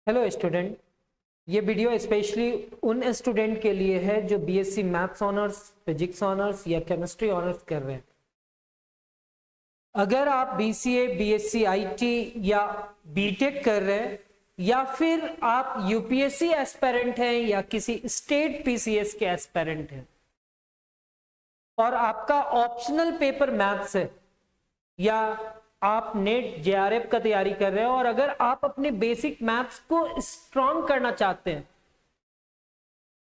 Hello student, ये video specially उन student के लिए है जो BSc maths honours, physics honours या केमिस्ट्री ऑनर्स कर रहे हैं। अगर आप बीसीए, बीएससी आईटी या बीटेक कर रहे हैं या फिर आप यूपीएससी एस्पिरेंट हैं या किसी स्टेट पीसीएस के एस्पिरेंट हैं और आपका ऑप्शनल पेपर मैथ्स है या आप नेट जेआरएफ का तैयारी कर रहे हो और अगर आप अपने बेसिक मैथ्स को स्ट्रांग करना चाहते हैं,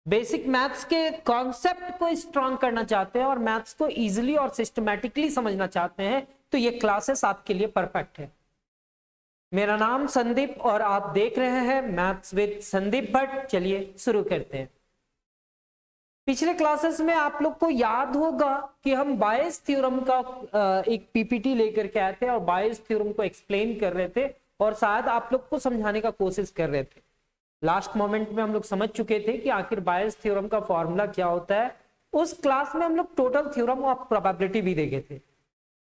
बेसिक मैथ्स के कॉन्सेप्ट को स्ट्रांग करना चाहते हैं और मैथ्स को इजीली और सिस्टमैटिकली समझना चाहते हैं, तो ये क्लासेस आपके लिए परफेक्ट है। मेरा नाम संदीप और आप देख रहे हैं मैथ्स विद संदीप भट्ट। चलिए शुरू करते हैं। पिछले क्लासेस में आप लोग को याद होगा कि हम बायस थ्योरम का एक पीपीटी लेकर के आए थे और बायस थ्योरम को एक्सप्लेन कर रहे थे और शायद आप लोग को समझाने का कोशिश कर रहे थे। लास्ट मोमेंट में हम लोग समझ चुके थे कि आखिर बायस थ्योरम का फॉर्मूला क्या होता है। उस क्लास में हम लोग टोटल थ्योरम ऑफ प्रोबेबिलिटी भी देखे थे।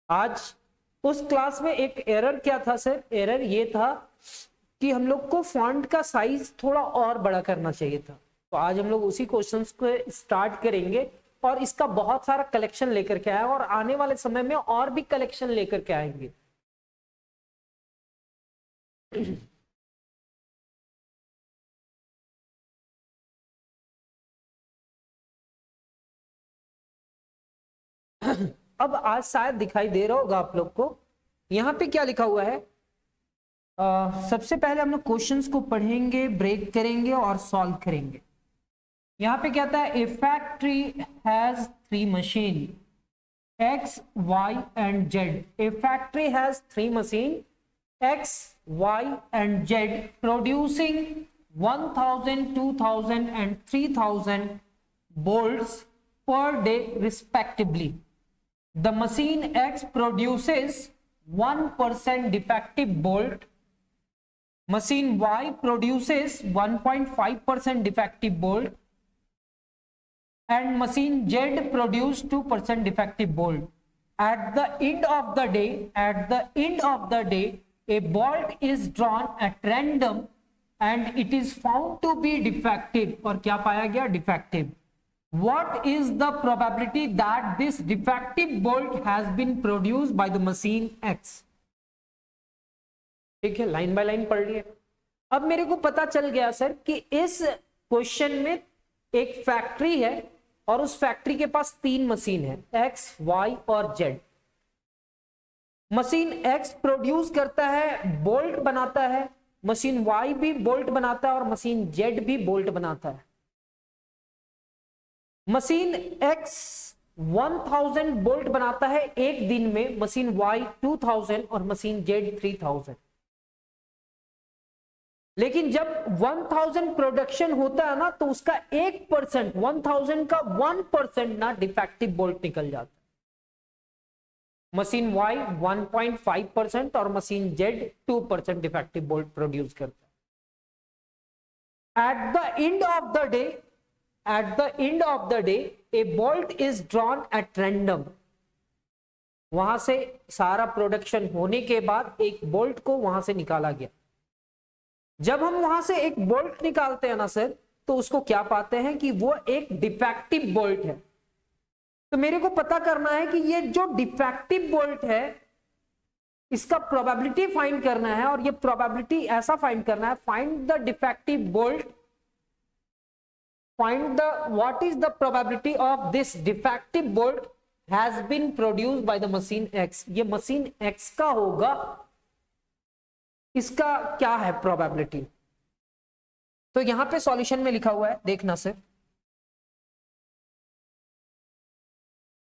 आज उस क्लास में एक एरर क्या था सर? एरर ये था कि हम लोग को फॉन्ट का साइज थोड़ा और बड़ा करना चाहिए था। तो आज हम लोग उसी क्वेश्चंस को स्टार्ट करेंगे और इसका बहुत सारा कलेक्शन लेकर के आए और आने वाले समय में और भी कलेक्शन लेकर के आएंगे। अब आज शायद दिखाई दे रहा होगा आप लोग को, यहाँ पे क्या लिखा हुआ है। सबसे पहले हम लोग क्वेश्चंस को पढ़ेंगे, ब्रेक करेंगे और सॉल्व करेंगे। यहाँ पे क्या था? A factory has 3 machine X, Y and Z. A factory has 3 machine X, Y and Z producing 1000, 2000 and 3000 bolts per day respectively. The machine X produces 1% defective bolt. Machine Y produces 1.5% defective bolt. And machine Z produce 2% defective bolt. At the end of the day, a bolt is drawn at random and it is found to be defective. और क्या पाया गया? Defective. What is the probability that this defective bolt has been produced by the machine X? ठीक है, line by line पढ़ लिए। अब मेरे को पता चल गया सर कि इस क्वेश्चन में एक फैक्ट्री है और उस फैक्ट्री के पास 3 मशीन है X, Y और Z। मशीन X प्रोड्यूस करता है, बोल्ट बनाता है, मशीन Y भी बोल्ट बनाता है और मशीन Z भी बोल्ट बनाता है। मशीन X 1000 बोल्ट बनाता है एक दिन में, मशीन Y 2000 और मशीन Z 3000। लेकिन जब 1000 प्रोडक्शन होता है ना, तो उसका 1%, 1000 का 1% ना डिफेक्टिव बोल्ट निकल जाता है। मशीन Y 1.5% और machine Z 2% defective bolt produce करता है। At the end of the day A bolt is drawn at random. वहां से सारा प्रोडक्शन होने के बाद एक बोल्ट को वहां से निकाला गया। जब हम वहां से एक बोल्ट निकालते हैं ना सर, तो उसको क्या पाते हैं कि वो एक डिफेक्टिव बोल्ट है। तो मेरे को पता करना है कि ये जो डिफेक्टिव बोल्ट है इसका प्रोबेबिलिटी फाइंड करना है और ये प्रोबेबिलिटी ऐसा फाइंड करना है, find the defective bolt, find the what is the probability of this defective bolt has been produced by the machine X। ये मशीन X का होगा, इसका क्या है प्रोबेबिलिटी। तो यहां पे सॉल्यूशन में लिखा हुआ है, देखना सर।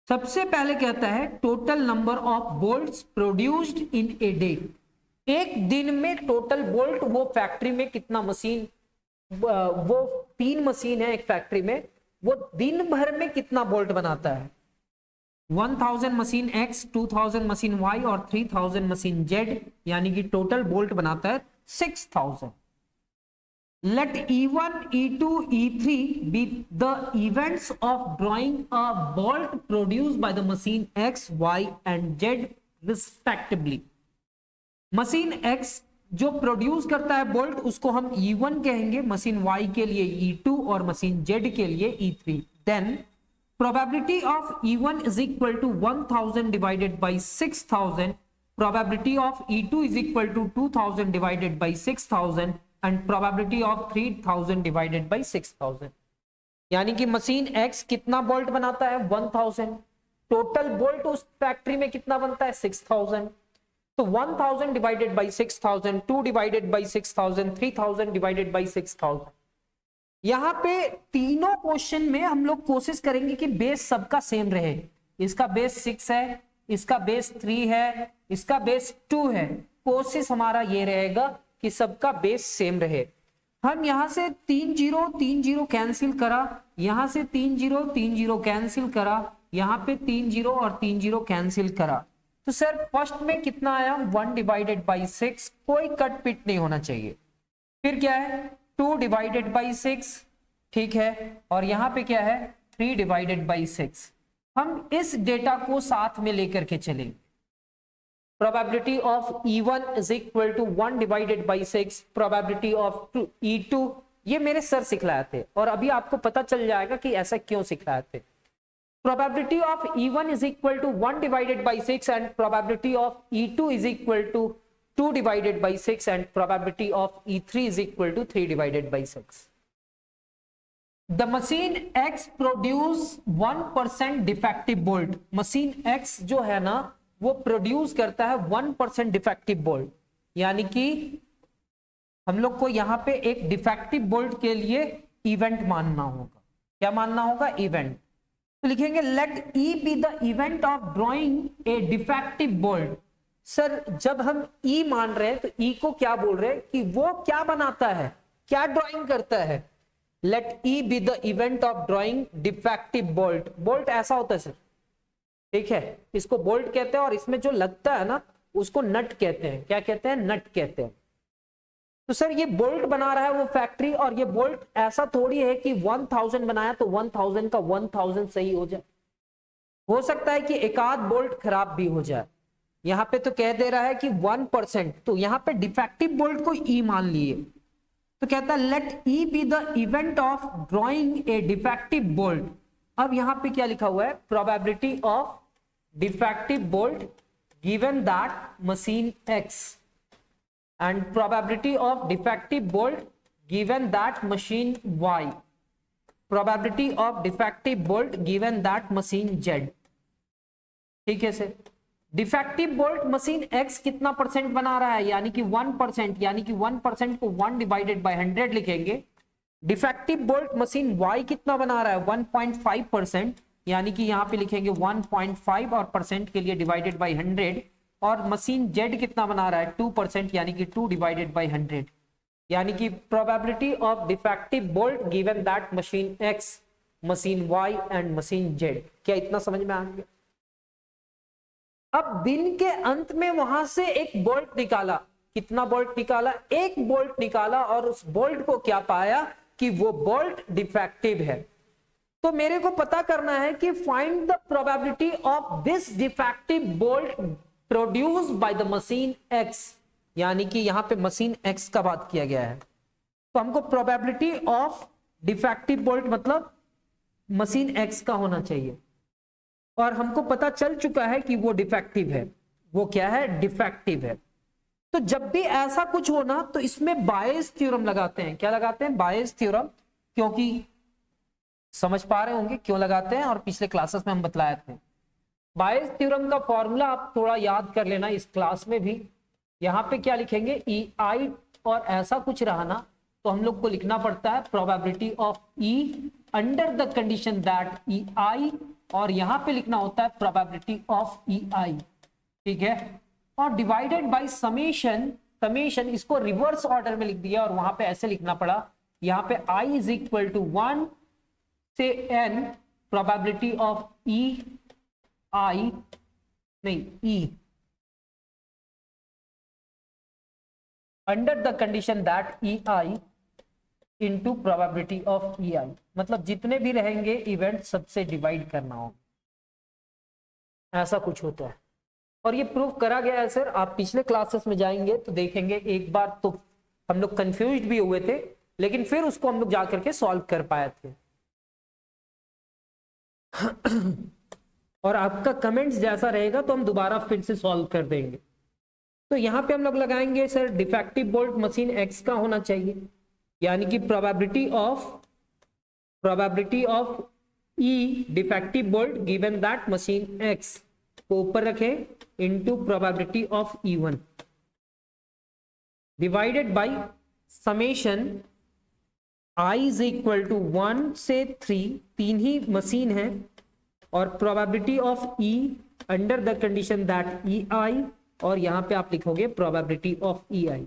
सबसे पहले कहता है total number of bolts produced in a day. एक दिन में टोटल बोल्ट वो फैक्ट्री में कितना मशीन, वो 3 मशीन है एक फैक्ट्री में, वो दिन भर में कितना बोल्ट बनाता है। 1000 मशीन X, 2000 मशीन Y और 3000 मशीन Z, यानी कि टोटल बोल्ट बनाता है 6000। Let E1, E2, E3 be the events of drawing a bolt produced by the machine X, Y and Z respectively. Machine X जो produce करता है bolt उसको हम E1 कहेंगे, मशीन Y के लिए E2 और मशीन Z के लिए E3। Then probability of E1 is equal to 1000 divided by 6000, probability of E2 is equal to 2000 divided by 6000 and probability of 3000 divided by 6000। यानी कि मशीन X कितना bolt बनाता है 1000, टोटल बोल्ट उस factory में कितना बनता है 6000, तो 1000 divided by 6000, 2 divided by 6000, 3000 divided by 6000। यहां पे तीनों क्वेश्चन में हम लोग कोशिश करेंगे कि बेस सबका सेम रहे। इसका बेस 6 है, इसका बेस 3 है, इसका बेस 2 है। कोशिश हमारा ये रहेगा कि सबका बेस सेम रहे। हम यहां से 3 0 कैंसिल करा, यहां से 3 0 कैंसिल करा, यहां पे 3 0 और 3 0 कैंसिल करा, तो सर फर्स्ट में कितना आया 1 डिवाइडेड बाई 6, कोई कट पिट नहीं होना चाहिए। फिर क्या है 2 डिवाइडेड बाई 6, ठीक है, और यहां पे क्या है 3 डिवाइडेड बाई 6। हम इस डेटा को साथ में लेकर के चलेंगे। Probability of E1 is equal to 1 divided by 6, probability of E2, ये मेरे सर सिखलाए थे और अभी आपको पता चल जाएगा कि ऐसा क्यों सिखलाए थे। Probability of E1 is equal to 1 divided by 6 and probability of E2 is equal to 2 divided by 6 and probability of E3 is equal to 3 divided by 6. The machine X produce 1% defective bolt. Machine X जो है ना वो produce करता है 1% defective bolt, यानी कि हम लोग को यहाँ पे एक डिफेक्टिव बोल्ट के लिए इवेंट मानना होगा। क्या मानना होगा इवेंट, तो लिखेंगे let E be the event of drawing a defective bolt. Sir जब हम ई मान रहे हैं तो ई को क्या बोल रहे हैं कि वो क्या बनाता है, क्या ड्राइंग करता है। Let E be the event of drawing defective bolt. Bolt ऐसा होता है सर, ठीक है, इसको बोल्ट कहते हैं और इसमें जो लगता है ना उसको नट कहते हैं। क्या कहते हैं, नट कहते हैं। तो सर ये बोल्ट बना रहा है वो फैक्ट्री, और ये बोल्ट ऐसा थोड़ी है कि 1000 बनाया तो 1000 का 1000 सही हो जाए। हो सकता है कि एक आध बोल्ट खराब भी हो जाए। यहां पे तो कह दे रहा है कि 1%, तो यहां पे डिफेक्टिव बोल्ट को ई मान लिए, तो कहता है let E be the event of drawing a defective bolt. अब यहां पे क्या लिखा हुआ है, probability of defective bolt given that machine X and probability of defective bolt given that machine Y, probability of defective bolt given that machine Z। ठीक है sir, defective bolt machine X कितना परसेंट बना रहा है, यानी कि 1%, यानी कि 1% को 1 डिवाइडेड बाय 100 लिखेंगे। डिफेक्टिव बोल्ट मशीन Y कितना बना रहा है 1.5%, यानी कि यहां पे लिखेंगे 1.5 और परसेंट के लिए डिवाइडेड बाय 100, और मशीन Z कितना बना रहा है 2%, यानी कि 2 डिवाइडेड बाय 100, यानी कि probability of defective bolt given that machine X, machine Y and machine Z। क्या इतना समझ में आ गया। अब दिन के अंत में वहां से एक बोल्ट निकाला, कितना बोल्ट निकाला, एक बोल्ट निकाला, और उस बोल्ट को क्या पाया कि वो बोल्ट डिफेक्टिव है। तो मेरे को पता करना है कि find the probability of this defective bolt produce by the machine x, यानी कि यहां पे मशीन एक्स का बात किया गया है। तो हमको प्रोबेबिलिटी ऑफ डिफेक्टिव बोल्ट मतलब मशीन एक्स का होना चाहिए, और हमको पता चल चुका है कि वो डिफेक्टिव है। वो क्या है, डिफेक्टिव है। तो जब भी ऐसा कुछ हो ना तो इसमें बायस थ्योरम लगाते हैं। क्या लगाते हैं, बायस थ्योरम, क्योंकि समझ पा रहे होंगे क्यों लगाते हैं, और पिछले क्लासेस में हम बतलाए थे। बायस थ्योरम का फॉर्मूला आप थोड़ा याद कर लेना इस क्लास में भी। यहां पे क्या लिखेंगे, ई आई, और ऐसा कुछ रहा ना तो हम लोग को लिखना पड़ता है probability of E under the condition that E I, और यहां पे लिखना होता है प्रोबेबिलिटी ऑफ ई आई, ठीक है, और डिवाइडेड बाय समेशन। समेशन इसको रिवर्स ऑर्डर में लिख दिया और वहां पे ऐसे लिखना पड़ा, यहां पे आई इज इक्वल टू 1 से n probability of E I, नहीं E, under the condition that E I into probability of E I, मतलब जितने भी रहेंगे इवेंट सबसे डिवाइड करना होगा, ऐसा कुछ होता है। और ये प्रूव करा गया है सर। आप पिछले क्लासेस में जाएंगे तो देखेंगे, एक बार तो हम लोग कंफ्यूज्ड भी हुए थे, लेकिन फिर उसको हम लोग जाकर के सॉल्व कर पाए थे। और आपका कमेंट्स जैसा रहेगा तो हम दोबारा फिर से सॉल्व कर देंगे। तो यहां पे हम लोग लगाएंगे sir, defective bolt machine X का होना चाहिए, यानी कि probability of E defective bolt given that machine X को ऊपर रखे into probability of E1 divided by summation I is equal to 1 से 3, 3 ही मशीन है, और probability of E under the condition that EI, और यहां पे आप लिखोगे प्रोबेबिलिटी ऑफ EI।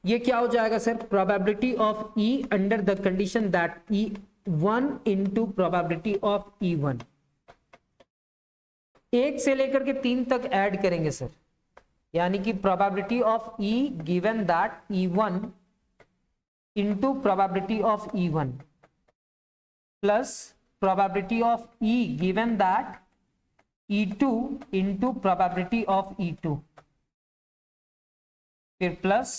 ये क्या हो जाएगा sir, probability of E under the condition that E1 into probability of E1। 1 से लेकर के 3 तक ऐड करेंगे सर, यानी कि probability of E given that E1 into probability of E1 plus probability of E given that E2 into probability of E2, फिर plus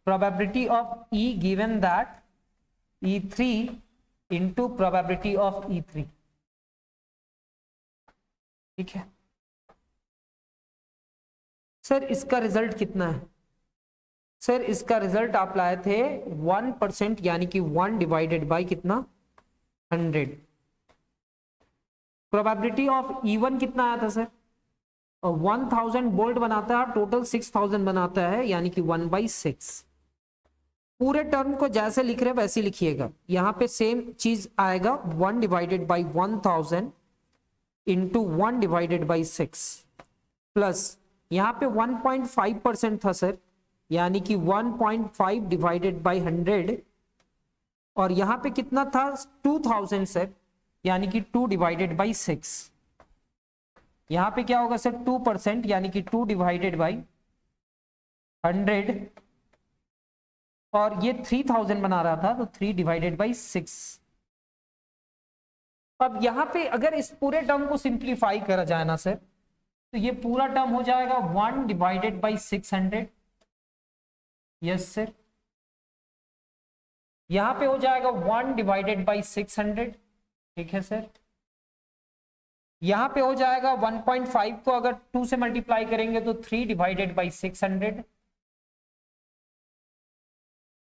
probability of E given that E3 into probability of E3। ठीक है sir, इसका result कितना है sir? इसका result आप लाए थे 1%, यानी कि 1 डिवाइडेड बाय कितना, 100। प्रोबेबिलिटी ऑफ E1 कितना आया था सर? 1000 बोल्ट बनाता है, टोटल 6000 बनाता है, यानी कि 1/6। पूरे टर्म को जैसे लिख रहे हैं वैसे लिखिएगा, यहां पे सेम चीज आएगा, 1 divided by 1000 into 1 divided by 6 plus यहां पे 1.5% था सर, यानी कि 1.5 डिवाइडेड बाई 100, और यहां पे कितना था 2000 सर, यानी कि 2 डिवाइडेड बाई 6। यहां पे क्या होगा सर 2%, यानी कि 2 डिवाइडेड बाई 100, और ये 3000 बना रहा था तो 3 डिवाइडेड बाई 6। अब यहां पे अगर इस पूरे टर्म को सिंप्लीफाई करा जाए ना सर, तो ये पूरा टर्म हो जाएगा 1 डिवाइडेड बाई 600। यस सर, यहां पे हो जाएगा 1 डिवाइडेड बाई 600। ठीक है सर, यहां पे हो जाएगा 1.5 को अगर 2 से मल्टीप्लाई करेंगे तो 3 डिवाइडेड बाई 600,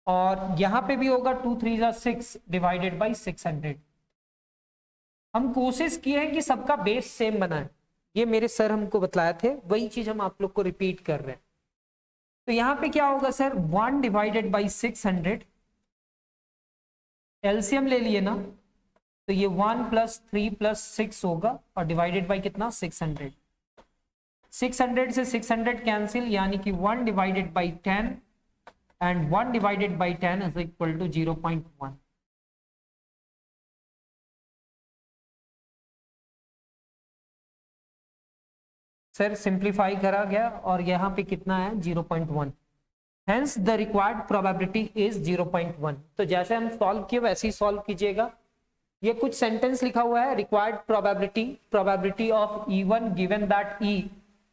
और यहां पे भी होगा 2 3 6 डिवाइडेड बाई 600। हम कोशिश किए हैं कि सबका बेस सेम बनाए, ये मेरे सर हमको बतलाए थे, वही चीज हम आप लोग को रिपीट कर रहे हैं। तो यहां पे क्या होगा सर 1 डिवाइडेड बाई 600, एलसीएम ले लिए ना, तो ये 1 प्लस 3 प्लस 6 होगा, और डिवाइडेड बाई कितना 600। 600 से 600 कैंसिल, यानी कि 1 divided by 10 and 1 divided by 10 is equal to 0.1। Sir simplify करा गया, और यहां पे कितना है 0.1, hence the required probability is 0.1। तो जैसे हम सॉल्व किए वैसे ही सॉल्व कीजिएगा। ये कुछ सेंटेंस लिखा हुआ है, required probability of E1 given that E,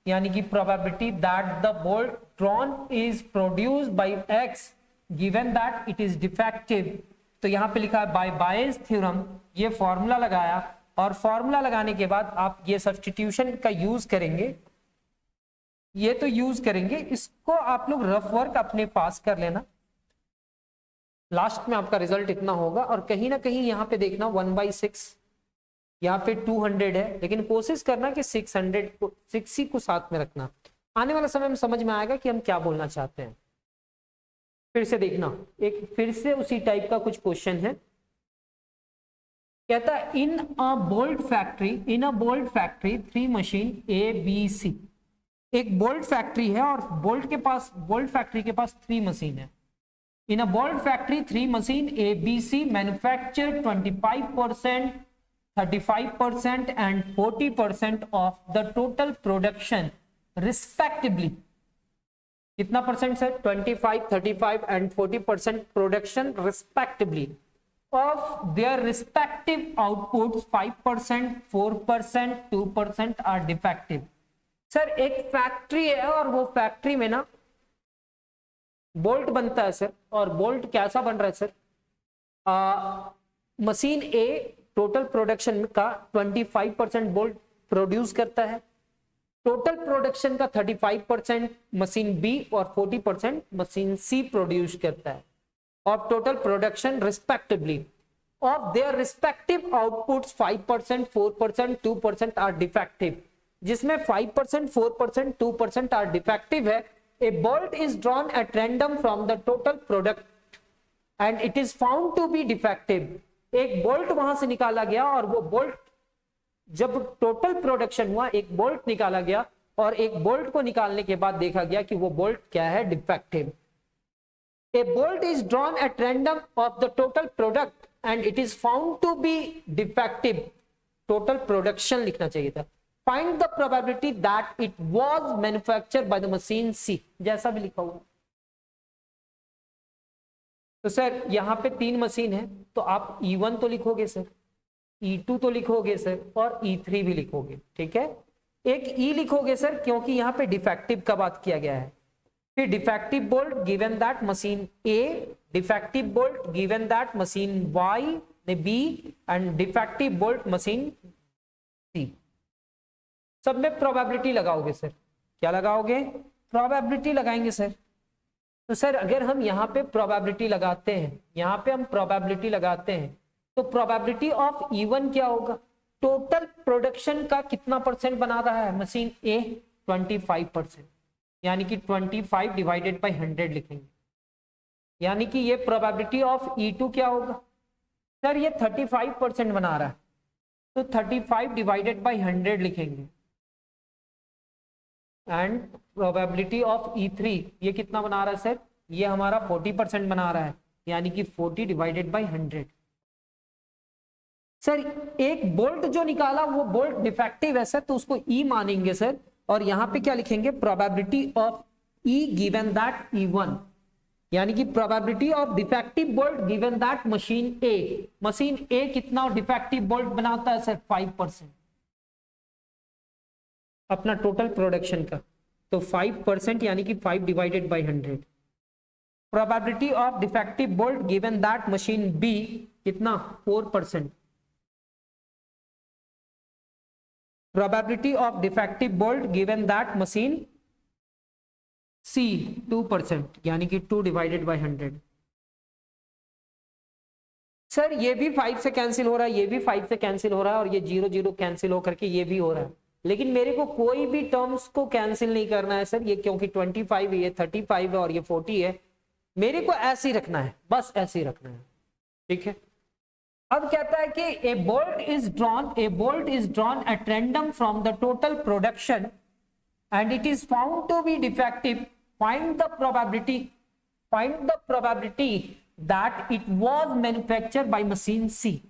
यानी कि probability that the bolt drawn is produced by X given that it is defective. तो यहाँ पे लिखा है बाय बायस थ्योरम, ये फॉर्मूला लगाया, और फॉर्मूला लगाने के बाद आप ये सब्स्टिट्यूशन का यूज करेंगे, ये तो यूज करेंगे, इसको आप लोग रफ वर्क अपने पास कर लेना, लास्ट में आपका रिजल्ट इतना होगा। और कहीं ना कहीं यहाँ पे देखना 1/6, यहाँ पे 200 है, लेकिन कोशिश करना कि 600 को 6 को साथ में रखना। आने वाला समय में समझ में आएगा कि हम क्या बोलना चाहते हैं। फिर से देखना, एक फिर से उसी टाइप का कुछ क्वेश्चन है, कहता है in a bolt factory 3 machine ABC। एक बोल्ट फैक्ट्री है और बोल्ट फैक्ट्री के पास 3 मशीन है। In a bolt factory 3 machine ABC manufacture 25%, 35% and 40% of the total production respectively. कितना percent sir? 25, 35 and 40% production respectively. of their respective outputs 5%, 4%, 2% are defective. Sir एक factory है और वो फैक्ट्री में ना बोल्ट बनता है सर, और बोल्ट कैसा बन रहा है सर, मशीन ए टोटल प्रोडक्शन का 25% बोल्ट प्रोड्यूस करता है, टोटल प्रोडक्शन का 35% मशीन बी और 40% मशीन सी प्रोड्यूस करता है, of total production respectively of their respective outputs 5%, 4%, 2% are defective, जिसमें 5%, 4%, 2% are defective है. A bolt is drawn at random from the total product and it is found to be defective. एक bolt वहां से निकाला गया और वो बोल्ट जब टोटल प्रोडक्शन हुआ एक बोल्ट निकाला गया और एक बोल्ट को निकालने के बाद देखा गया कि वो बोल्ट क्या है, defective. A bolt is drawn at random of the total product and it is found to be defective. Total production लिखना चाहिए था. Find the probability that it was manufactured by the machine C. जैसा भी लिखा हुआ. तो sir यहां पे 3 मशीन है तो आप E1 तो लिखोगे सर, E2 तो लिखोगे सर और E3 भी लिखोगे. ठीक है, एक E लिखोगे सर क्योंकि यहां पे डिफेक्टिव का बात किया गया है. फिर defective bolt given that machine A, defective bolt given that machine Y ने B and defective bolt machine C. सब में प्रोबेबिलिटी लगाओगे सर. क्या लगाओगे? प्रोबेबिलिटी लगाएंगे सर. तो सर अगर हम यहाँ पे प्रोबेबिलिटी लगाते हैं, यहाँ पे हम प्रोबेबिलिटी लगाते हैं तो प्रोबेबिलिटी ऑफ E1 क्या होगा? टोटल प्रोडक्शन का कितना परसेंट बना रहा है मशीन ए? 25%, यानी कि 25 डिवाइडेड बाय 100 लिखेंगे. यानी कि ये प्रोबेबिलिटी ऑफ E2 क्या होगा? सर ये 35% बना रहा है तो 35 डिवाइडेड बाय 100 लिखेंगे. एंड प्रोबेबिलिटी ऑफ E3 ये कितना बना रहा है सर? ये हमारा 40% बना रहा है, यानी कि 40 डिवाइडेड बाय 100. सर एक बोल्ट जो निकाला वो बोल्ट डिफेक्टिव है सर तो उसको E मानेंगे सर. और यहां पे क्या लिखेंगे? Probability of E given that E1, यानी कि probability of defective bolt given that machine A. Machine A कितना डिफेक्टिव बोल्ट बनाता है सर? 5% अपना टोटल प्रोडक्शन का. तो 5% यानी कि 5 divided by 100. Probability of defective bolt given that machine B कितना? 4%. Probability of defective bolt given that machine C 2%, यानी कि 2 डिवाइडेड बाय 100. सर ये भी 5 से कैंसिल हो रहा है, ये भी 5 से कैंसिल हो रहा है और ये 0 0 कैंसिल होकर के ये भी हो रहा है. लेकिन मेरे को कोई भी टर्म्स को कैंसिल नहीं करना है सर. ये क्योंकि 25 है, ये 35 है और ये 40 है, मेरे को ऐसे ही रखना है, बस ऐसे ही रखना है. ठीक है. अब कहता है कि a bolt is drawn at random from the total production and it is found to be defective. Find the probability that it was manufactured by machine C.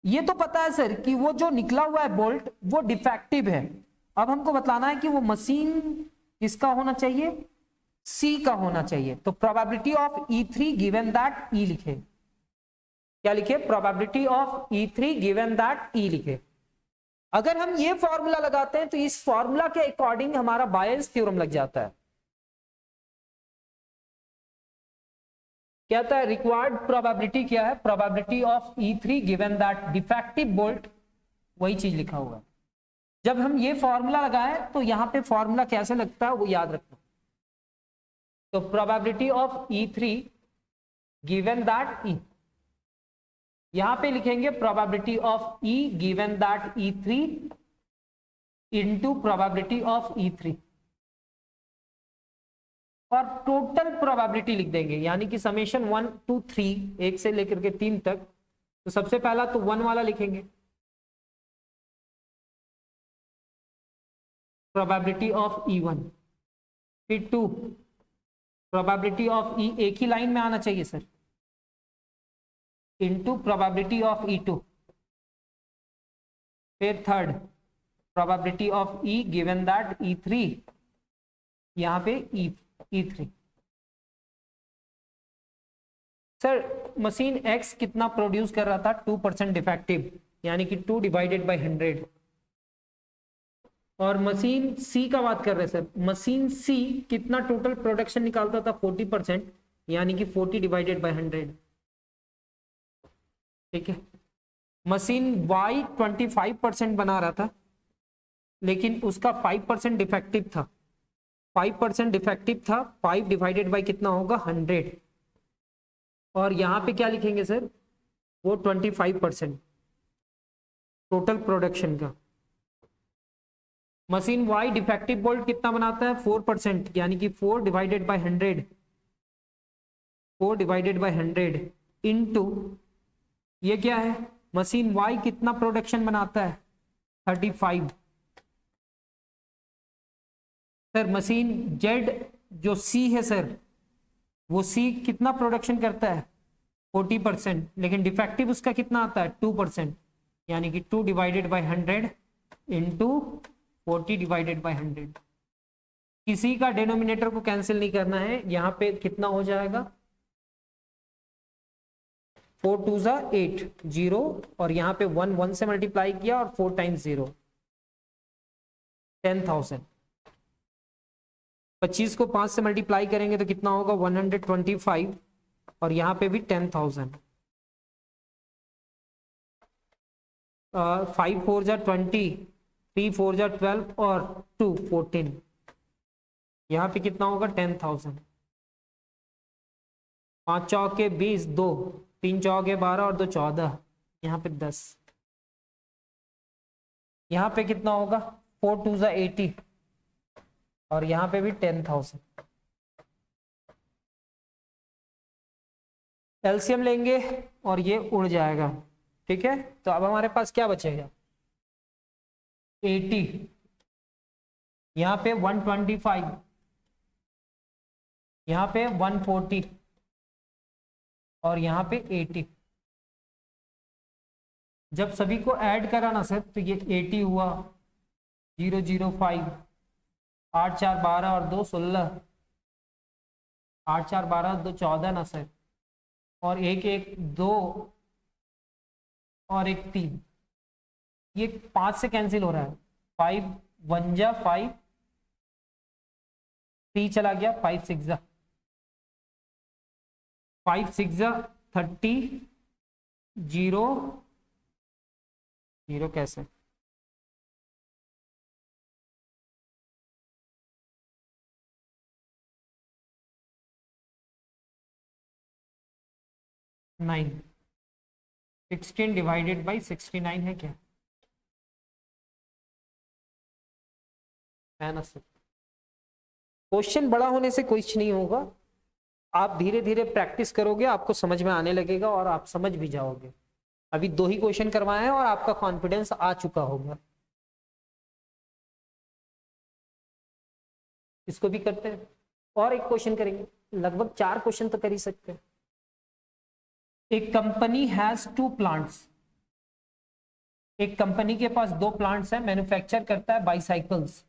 ये तो पता है सर कि वो जो निकला हुआ है बोल्ट वो डिफेक्टिव है. अब हमको बताना है कि वो मशीन किसका होना चाहिए? सी का होना चाहिए. तो probability of E3 given that E लिखे. क्या लिखे? Probability of E3 given that E लिखे. अगर हम ये फॉर्मूला लगाते हैं तो इस फॉर्मूला के अकॉर्डिंग हमारा बायस थ्योरम लग जाता है. कहता है रिक्वायर्ड प्रोबेबिलिटी क्या है? Probability of E3 given that defective bolt, वही चीज लिखा हुआ है. जब हम ये फॉर्मूला लगाएं तो यहां पे फॉर्मूला कैसे लगता है वो याद रखना. तो probability of E3 given that E, यहां पे लिखेंगे probability of E given that E3 into probability of E3 और टोटल प्रोबेबिलिटी लिख देंगे, यानी कि समेशन 1 to 3, 1 से लेकर के 3 तक. तो सबसे पहला तो 1 वाला लिखेंगे, प्रोबेबिलिटी ऑफ E1. फिर 2 प्रोबेबिलिटी ऑफ E, एक ही लाइन में आना चाहिए sir, into probability of E2. फिर third probability of E given that E3, यहां पे E3. सर मशीन एक्स कितना प्रोड्यूस कर रहा था, 2% डिफेक्टिव, यानी कि 2 डिवाइडेड बाई 100। और मशीन सी का बात कर रहे हैं सर, मशीन सी कितना टोटल प्रोडक्शन निकालता था, 40%, यानी कि 40 डिवाइडेड बाई 100। ठीक है। मशीन वाई 25% बना रहा था, लेकिन उसका 5% डिफेक्टिव था। 5% डिफेक्टिव था, 5 डिवाइडेड बाई कितना होगा, 100। और यहां पे क्या लिखेंगे सर, वो 25% टोटल प्रोडक्शन का। मशीन वाई डिफेक्टिव बोल्ट कितना बनाता है, 4%, यानी कि 4 divided by 100, 4 divided by 100 into ये क्या है, मशीन वाई कितना प्रोडक्शन बनाता है, 35। सर मशीन जेड जो सी है सर, वो सी कितना प्रोडक्शन करता है, 40%, लेकिन डिफेक्टिव उसका कितना आता है, 2%, यानी कि 2 divided by 100 into 40 divided by 100। किसी का डिनोमिनेटर को कैंसिल नहीं करना है, यहां पे कितना हो जाएगा, 4 2 जा 8, 0, और यहाँ पे 1 1 से मल्टीप्लाई किया और 4 टाइम्स 0, 10,000। 25 को 5 से मल्टीप्लाई करेंगे तो कितना होगा, 125, और यहाँ पे भी 10,000। 5 4 जा 20, 3 4 जा 12 और 2 14, यहाँ पे कितना होगा, 10,000। 5 चौके 20, 2 3 चौके 12 और 2 14, यहाँ पे 10। यहाँ पे कितना होगा, 4 2 जा 80, और यहाँ पे भी 10,000। एलसीएम लेंगे और ये उड़ जाएगा। ठीक है, तो अब हमारे पास क्या बचेगा, 80, यहाँ पे 125, यहाँ पे 140, और यहाँ पे 80। जब सभी को ऐड करा ना सर, तो ये 80 हुआ, 005, 8 4 12 और 2 16, 8 4 12 2 14 ना सर, और 1 1 2 और 1 3, ये 5 से कैंसिल हो रहा है, 5 1 जा 5, 3 चला गया, 5 6 जा 5 6 जा 30, 0 0 कैसे, नाइन, 16 डिवाइडेड बाई 69 है क्या, है ना सर। क्वेश्चन बड़ा होने से कुछ नहीं होगा, आप धीरे धीरे प्रैक्टिस करोगे, आपको समझ में आने लगेगा और आप समझ भी जाओगे। अभी 2 ही क्वेश्चन करवाए हैं और आपका कॉन्फिडेंस आ चुका होगा। इसको भी करते हैं, और एक क्वेश्चन करेंगे, लगभग 4 क्वेश्चन तो कर ही सकते हैं। एक कंपनी हैज 2 प्लांट्स, एक कंपनी के पास 2 प्लांट्स है, मैन्युफैक्चर करता है bicycles.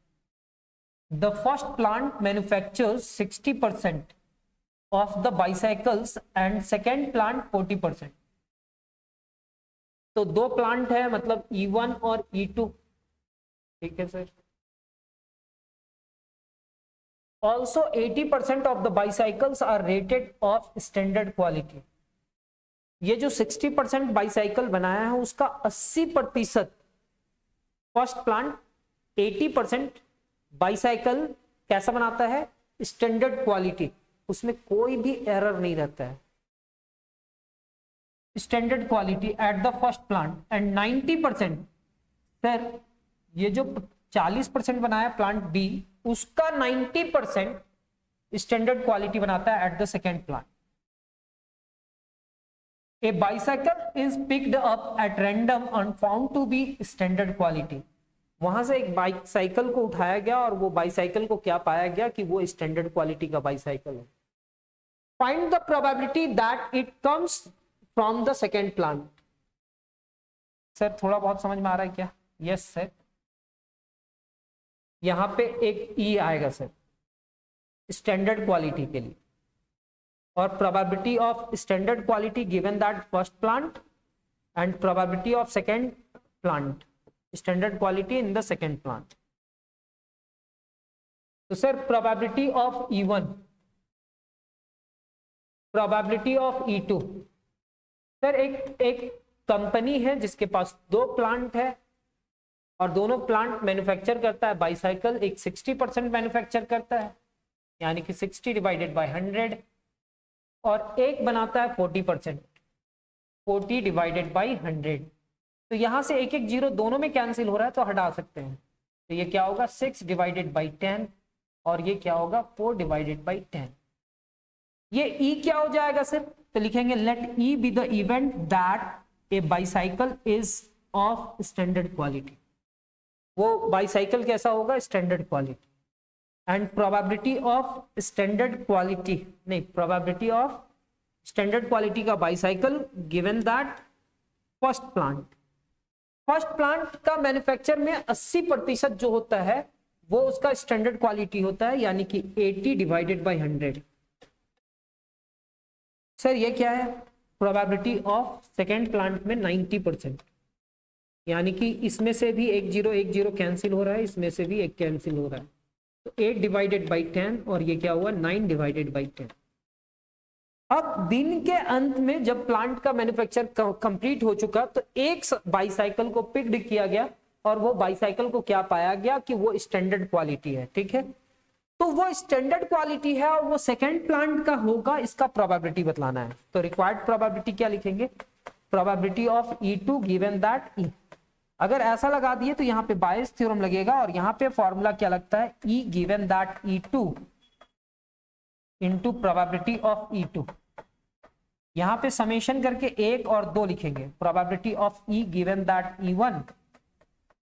The first plant manufactures 60% of the bicycles and second plant 40%। तो 2 प्लांट है, मतलब E1 और E2। ठीक है sir. Also 80% of the bicycles are rated of standard quality. ये जो 60% बाइसाइकिल बनाया है उसका 80% फर्स्ट प्लांट, 80% बाइसाइकिल कैसा बनाता है, स्टैंडर्ड क्वालिटी, उसमें कोई भी एरर नहीं रहता है, standard quality at the first plant. And 90%, sir ये जो 40% बनाया प्लांट बी, उसका 90% स्टैंडर्ड क्वालिटी बनाता है at the second plant. A bicycle is picked up at random and found to be standard quality। वहां से एक बाइसाइकिल को उठाया गया और वो बाइसाइकिल को क्या पाया गया कि वो स्टैंडर्ड क्वालिटी का बाइसाइकिल है। Find the probability that it comes from the second plant. Sir थोड़ा बहुत समझ में आ रहा है क्या? Yes sir. यहां पे एक ई आएगा सर स्टैंडर्ड क्वालिटी के लिए, और probability of standard quality given that first plant and probability of second plant, standard quality in the second plant. तो sir probability of E1, probability of E2. Sir एक company है जिसके पास 2 plant है और दोनों प्लांट मैन्युफैक्चर करता है bicycle, एक 60% मैन्युफैक्चर करता है यानी कि 60 डिवाइडेड बाय 100, और एक बनाता है 40%, 40 डिवाइडेड बाय 100। तो यहां से एक जीरो दोनों में कैंसिल हो रहा है तो हटा सकते हैं। तो ये क्या होगा 6 डिवाइडेड बाई 10 और ये क्या होगा 4 डिवाइडेड बाई 10। ये ई क्या हो जाएगा सर? तो लिखेंगे let E be the event that a bicycle is of standard quality. वो बाईसाइकिल कैसा होगा? Standard quality. And probability of standard quality, नहीं, प्रोबेबिलिटी ऑफ स्टैंडर्ड क्वालिटी का bicycle given that first plant का मैन्युफैक्चर में 80% जो होता है वो उसका स्टैंडर्ड क्वालिटी होता है यानी कि 80 डिवाइडेड बाई 100। सर ये क्या है? प्रोबेबिलिटी ऑफ सेकेंड प्लांट में 90%, यानी कि इसमें से भी एक जीरो कैंसिल हो रहा है, इसमें से भी एक कैंसिल हो रहा है, तो 8 डिवाइडेड बाई 10 और ये क्या हुआ 9 डिवाइडेड बाई 10। अब दिन के अंत में जब प्लांट का मैन्युफैक्चर कंप्लीट हो चुका तो एक बाईसाइकिल को पिक्ड किया गया और वो बाईसाइकिल को क्या पाया गया कि वो स्टैंडर्ड क्वालिटी है। ठीक है, तो वो स्टैंडर्ड क्वालिटी है और वो सेकंड प्लांट का होगा, इसका प्रोबेबिलिटी बतलाना है। तो रिक्वायर्ड प्रोबेबिलिटी क्या लिखेंगे? Probability of E2 given that E। अगर ऐसा लगा दिए तो यहाँ पे बायस थ्योरम लगेगा और यहाँ पे फॉर्मूला क्या लगता है? E given that E2 into probability of E2। यहाँ पे समेशन करके 1 और 2 लिखेंगे, probability of E given that E1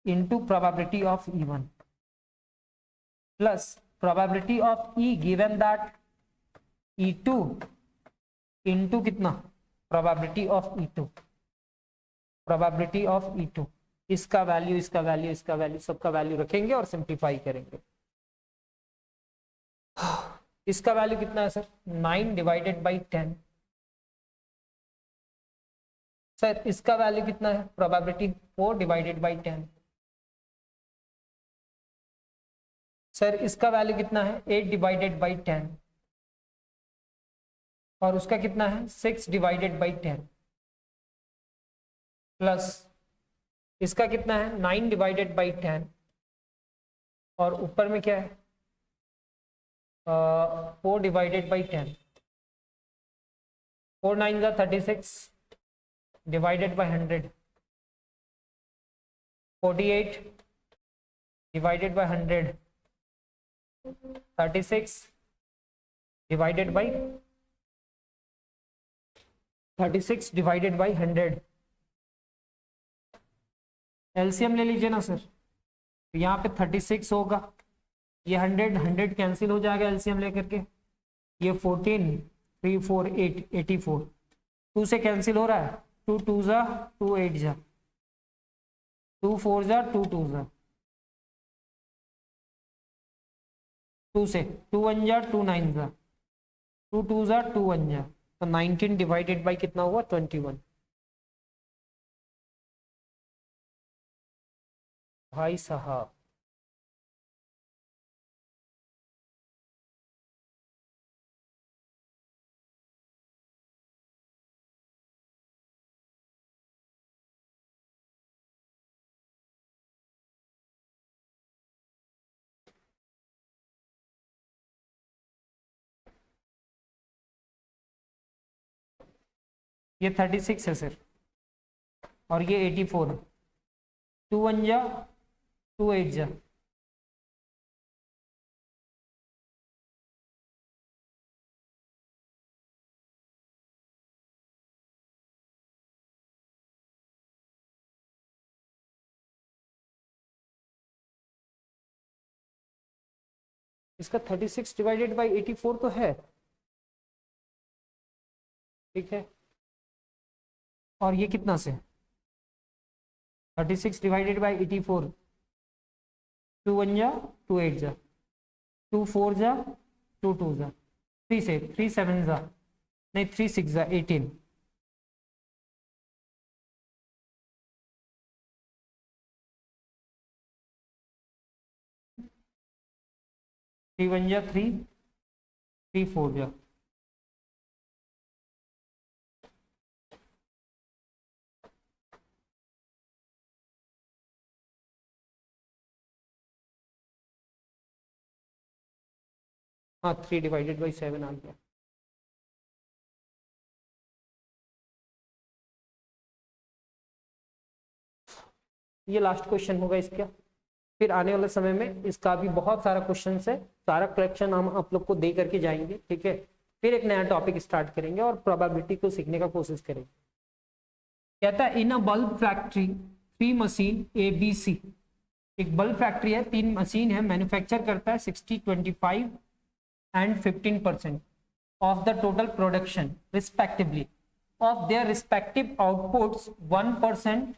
into probability of E1 plus probability of E given that E2 into कितना? Probability of E2, probability of E2। इसका value, इसका value, इसका value, सबका वैल्यू रखेंगे और सिंप्लीफाई करेंगे। इसका वैल्यू कितना है सर? 9 divided by 10। सर इसका वैल्यू कितना है? Probability 4 divided by 10। सर इसका वैल्यू कितना है? 8 डिवाइडेड बाई 10 और उसका कितना है? 6 डिवाइडेड बाई 10 प्लस इसका कितना है? 9 डिवाइडेड बाई 10 और ऊपर में क्या है? 4 डिवाइडेड बाई 10। 4 9 का 36 divided by 100, 48 divided by 100, 36 divided by 36 divided by 100। LCM ले लीजिए ना सर, तो यहाँ पे 36 होगा, ये 100 कैंसिल हो जाएगा एलसीएम लेकर के, ये 14 3 4 8 84, 2 से कैंसिल हो रहा है, 2 2 जा 2 8 जा, 2 4 जा 2 2 जा, 2 से 2 1 जा 2 9 जा, 2 2 जा 2 1 जा, तो 19 डिवाइडेड बाई कितना हुआ? 21। भाई साहब ये 36 है सर और ये 84 है, 2 1 जा 2 8 जा, इसका 36 डिवाइडेड बाई 84 तो है, ठीक है, और ये कितना से 36 डिवाइडेड बाई 84, 2 1 जा 2 8 जा, 2 4 जा 2 2 जा, 3 से 3 7 जा नहीं 3 6 18, 3 1 जा 3, 3 4 जा, हाँ 3 डिवाइडेड बाई 7 आ गया। ये लास्ट क्वेश्चन होगा इसका, फिर आने वाले समय में इसका भी बहुत सारा क्वेश्चन है, सारा कलेक्शन हम आप लोग को दे करके जाएंगे, ठीक है। फिर एक नया टॉपिक स्टार्ट करेंगे और प्रोबेबिलिटी को सीखने का कोशिश करेंगे। कहता है in a bulb factory 3 machine ABC, एक बल्ब फैक्ट्री है, 3 मशीन है, मैन्युफैक्चर करता है 60 25 and 15% of the total production respectively of their respective outputs, 1%,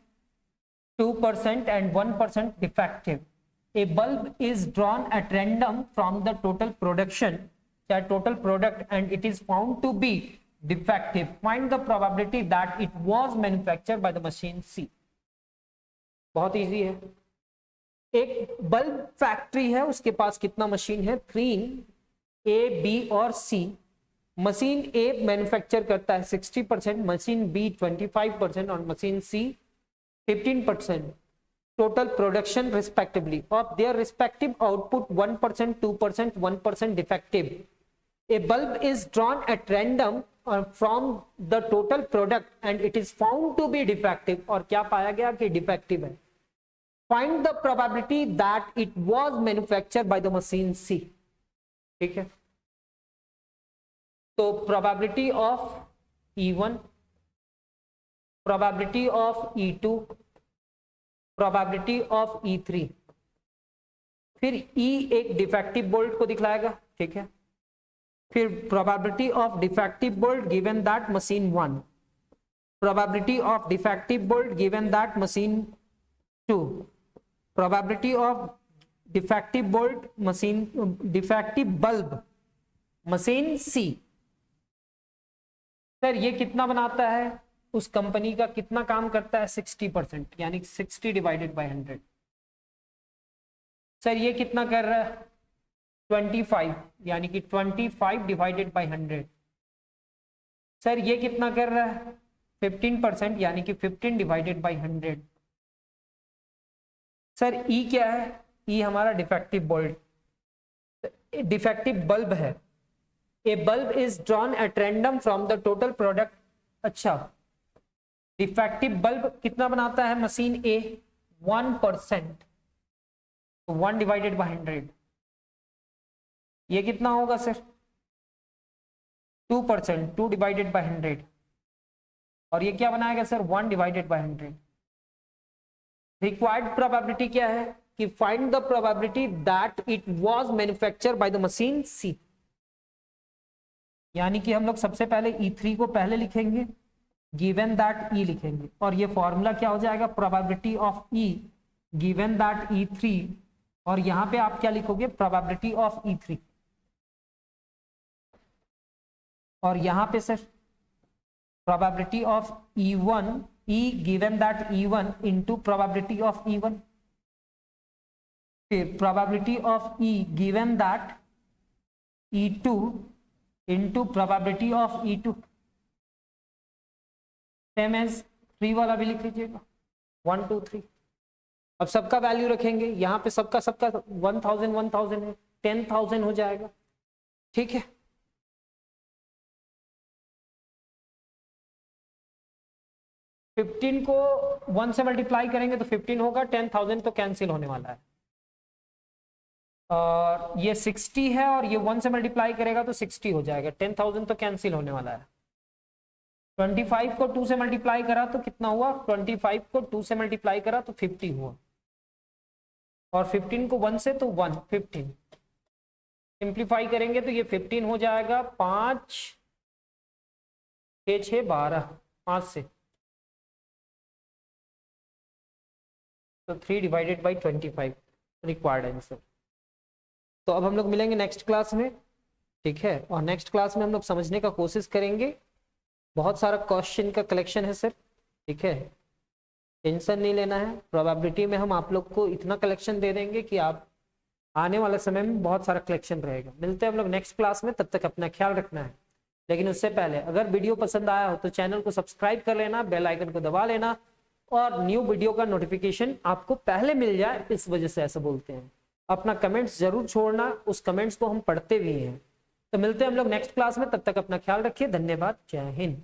2% and 1% defective. A bulb is drawn at random from the total production, total product, and it is found to be defective. Find the probability that it was manufactured by the machine C. बहुत easy है। एक bulb factory है, उसके पास कितना machine है, 3 A, B और C। Machine A manufacture करता है 60%, मशीन B 25% और machine C 15%। Total production respectively of their respective output 1%, 2%, 1% defective. A bulb is drawn at random from the total product and it is found to be defective, और क्या पाया गया कि defective है। Find the probability that it was manufactured by the machine C। ठीक है, तो probability of E1, probability of E2, probability of E3, फिर E एक डिफेक्टिव बोल्ट को दिखलाएगा, ठीक है। फिर probability of defective bolt given that machine 1, probability of defective bolt given that machine 2, probability of defective bolt machine, defective bulb machine C। Sir ये कितना बनाता है, उस कंपनी का कितना काम करता है, 60%, यानी 60 डिवाइडेड बाय 100। सर ये कितना कर रहा है, 25, यानी कि 25 डिवाइडेड बाय 100। सर ये कितना कर रहा है, 15%, यानी कि 15 डिवाइडेड बाय 100। सर E क्या है, E हमारा डिफेक्टिव बोल्ट, डिफेक्टिव बल्ब है। A bulb is drawn at random from the total product. अच्छा, डिफेक्टिव बल्ब कितना बनाता है मशीन A, 1%, तो 1 डिवाइडेड बाय 100। ये कितना होगा सर, 2%, 2 डिवाइडेड बाय 100, और ये क्या बनाएगा sir, 1 divided by 100। Required probability क्या है कि find the probability that it was manufactured by the machine C, यानी कि हम लोग सबसे पहले E3 को पहले लिखेंगे, गिवन दैट E लिखेंगे, और ये फॉर्मूला क्या हो जाएगा, probability of E given that E3, और यहां पे आप क्या लिखोगे, प्रोबेबिलिटी ऑफ E3, और यहां पे sir probability of E1, E given that E1 into probability of E1, फिर probability of E given that E2 into probability of E2। Same as 3 वाला भी लिख लीजिएगा, 1 2 3। अब सबका वैल्यू रखेंगे, यहाँ पे सबका 1000 1000 है, 10,000 हो जाएगा, ठीक है। फिफ्टीन को 1 से मल्टीप्लाई करेंगे तो 15 होगा, 10,000 तो कैंसिल होने वाला है, और ये 60 है, और ये 1 से मल्टीप्लाई करेगा तो 60 हो जाएगा, 10,000 तो कैंसिल होने वाला है। 25 को 2 से मल्टीप्लाई करा तो कितना हुआ, 25 को 2 से मल्टीप्लाई करा तो 50 हुआ, और 15 को 1 से तो 1, 15 सिंप्लीफाई करेंगे तो ये 15 हो जाएगा, 5 6 6 12, 5 से तो 3 डिवाइडेड बाई 25 रिक्वायर्ड आंसर। तो अब हम लोग मिलेंगे नेक्स्ट क्लास में, ठीक है, और नेक्स्ट क्लास में हम लोग समझने का कोशिश करेंगे। बहुत सारा क्वेश्चन का कलेक्शन है सर, ठीक है, टेंशन नहीं लेना है। प्रोबेबिलिटी में हम आप लोग को इतना कलेक्शन दे देंगे कि आप आने वाले समय में बहुत सारा कलेक्शन रहेगा। मिलते हैं हम लोग नेक्स्ट क्लास में, तब तक अपना ख्याल रखना है। लेकिन उससे पहले अगर वीडियो पसंद आया हो तो चैनल को सब्सक्राइब कर लेना, बेल आइकन को दबा लेना, और न्यू वीडियो का नोटिफिकेशन आपको पहले मिल जाए, इस वजह से ऐसा बोलते हैं। अपना कमेंट्स जरूर छोड़ना, उस कमेंट्स को हम पढ़ते भी हैं। तो मिलते हैं हम लोग नेक्स्ट क्लास में, तब तक अपना ख्याल रखिए। धन्यवाद, जय हिंद।